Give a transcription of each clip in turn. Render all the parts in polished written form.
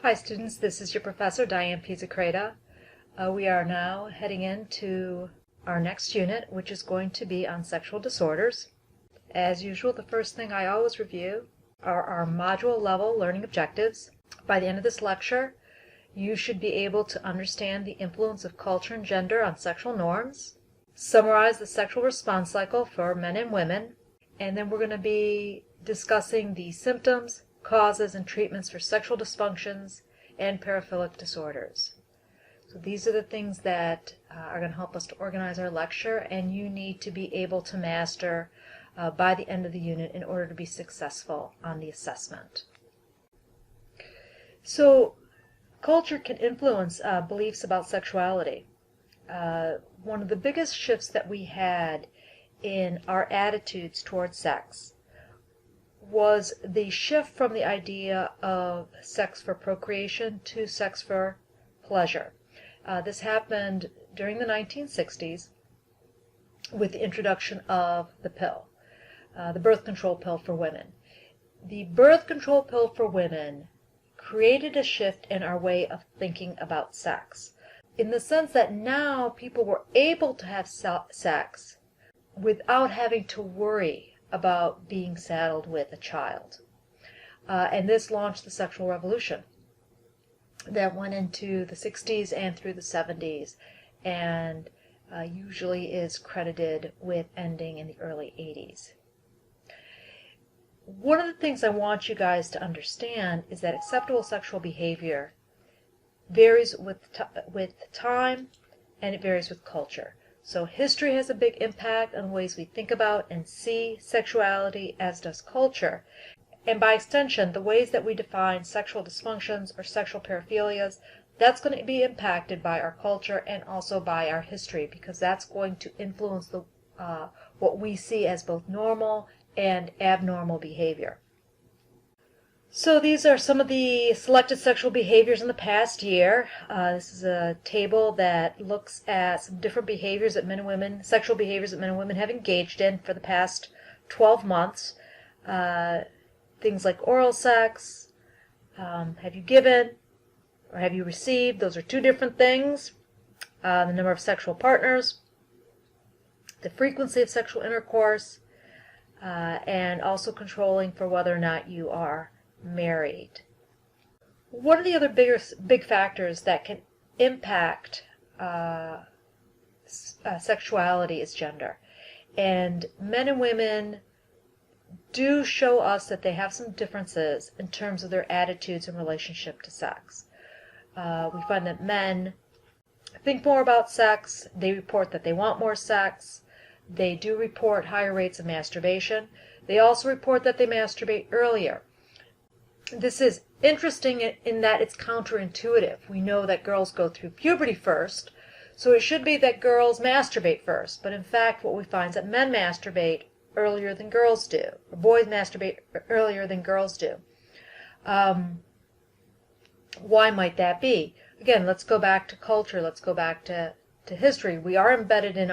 Hi students, this is your professor Diane Pizzacreta. We are now heading into our next unit, which is going to be on sexual disorders. As usual, the first thing I always review are our module level learning objectives. By the end of this lecture, you should be able to understand the influence of culture and gender on sexual norms, summarize the sexual response cycle for men and women, and then we're going to be discussing the symptoms, causes, and treatments for sexual dysfunctions and paraphilic disorders. So these are the things that are going to help us to organize our lecture, and you need to be able to master by the end of the unit in order to be successful on the assessment. So culture can influence beliefs about sexuality. One of the biggest shifts that we had in our attitudes towards sex was the shift from the idea of sex for procreation to sex for pleasure. This happened during the 1960s with the introduction of the pill, the birth control pill for women. The birth control pill for women created a shift in our way of thinking about sex, in the sense that now people were able to have sex without having to worry about being saddled with a child. And this launched the sexual revolution that went into the 60s and through the 70s, and usually is credited with ending in the early 80s. One of the things I want you guys to understand is that acceptable sexual behavior varies with time, and it varies with culture. So history has a big impact on the ways we think about and see sexuality, as does culture. And by extension, the ways that we define sexual dysfunctions or sexual paraphilias, that's going to be impacted by our culture and also by our history, because that's going to influence what we see as both normal and abnormal behavior. So these are some of the selected sexual behaviors in the past year. This is a table that looks at some different behaviors that men and women, sexual behaviors that men and women have engaged in for the past 12 months. Things like oral sex, have you given, or have you received? Those are two different things. The number of sexual partners, the frequency of sexual intercourse, and also controlling for whether or not you are married. One of the other big factors that can impact sexuality is gender. And men and women do show us that they have some differences in terms of their attitudes in relationship to sex. We find that men think more about sex, they report that they want more sex, they do report higher rates of masturbation, they also report that they masturbate earlier. This is interesting in that it's counterintuitive. We know that girls go through puberty first, so it should be that girls masturbate first. But in fact, what we find is that men masturbate earlier than girls do, or boys masturbate earlier than girls do. Why might that be? Again, let's go back to culture. Let's go back to history. We are embedded in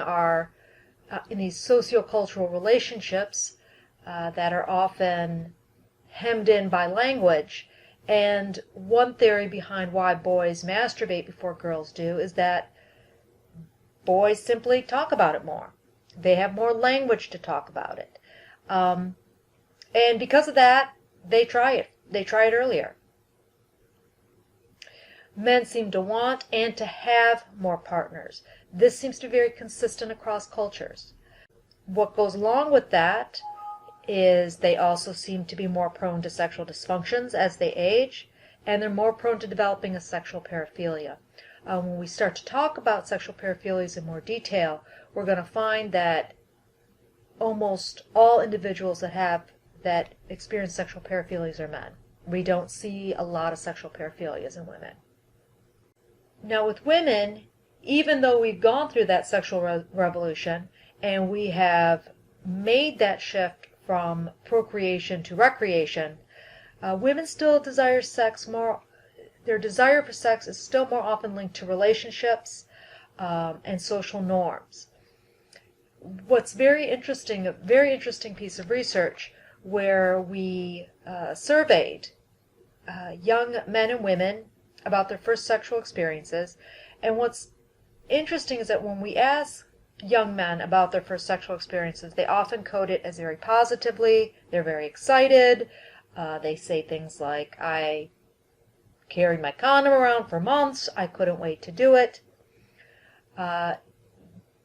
in these sociocultural relationships that are often hemmed in by language, and one theory behind why boys masturbate before girls do is that boys simply talk about it more. They have more language to talk about it. And because of that, they try it. They try it earlier. Men seem to want and to have more partners. This seems to be very consistent across cultures. What goes along with that is they also seem to be more prone to sexual dysfunctions as they age, and they're more prone to developing a sexual paraphilia. When we start to talk about sexual paraphilias in more detail, we're going to find that almost all individuals that experience sexual paraphilias are men. We don't see a lot of sexual paraphilias in women. Now with women, even though we've gone through that sexual revolution and we have made that shift from procreation to recreation, women still desire sex more. Their desire for sex is still more often linked to relationships and social norms. What's very interesting, a very interesting piece of research where we surveyed young men and women about their first sexual experiences. And what's interesting is that when we ask young men about their first sexual experiences, they often code it as very positively. They're very excited. They say things like, I carried my condom around for months. I couldn't wait to do it.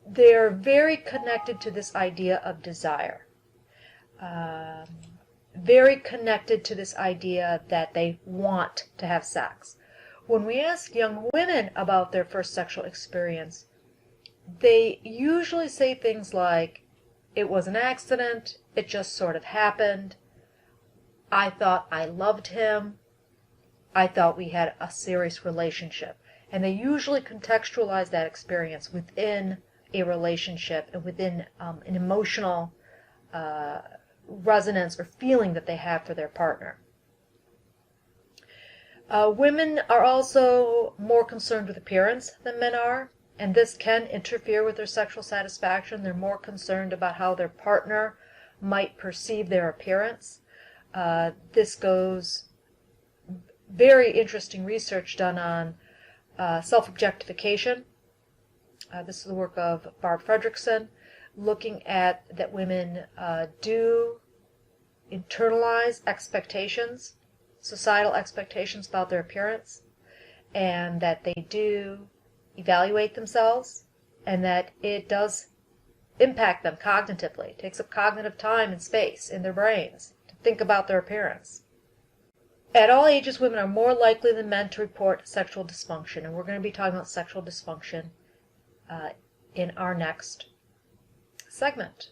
They're very connected to this idea of desire. Very connected to this idea that they want to have sex. When we ask young women about their first sexual experience, they usually say things like, it was an accident, it just sort of happened, I thought I loved him, I thought we had a serious relationship. And they usually contextualize that experience within a relationship and within an emotional resonance or feeling that they have for their partner. Women are also more concerned with appearance than men are, and this can interfere with their sexual satisfaction. They're more concerned about how their partner might perceive their appearance. This goes, very interesting research done on self-objectification. This is the work of Barb Fredrickson, looking at that women do internalize expectations, societal expectations about their appearance, and that they do evaluate themselves, and that it does impact them cognitively. It takes up cognitive time and space in their brains to think about their appearance. At all ages, women are more likely than men to report sexual dysfunction, and we're going to be talking about sexual dysfunction in our next segment.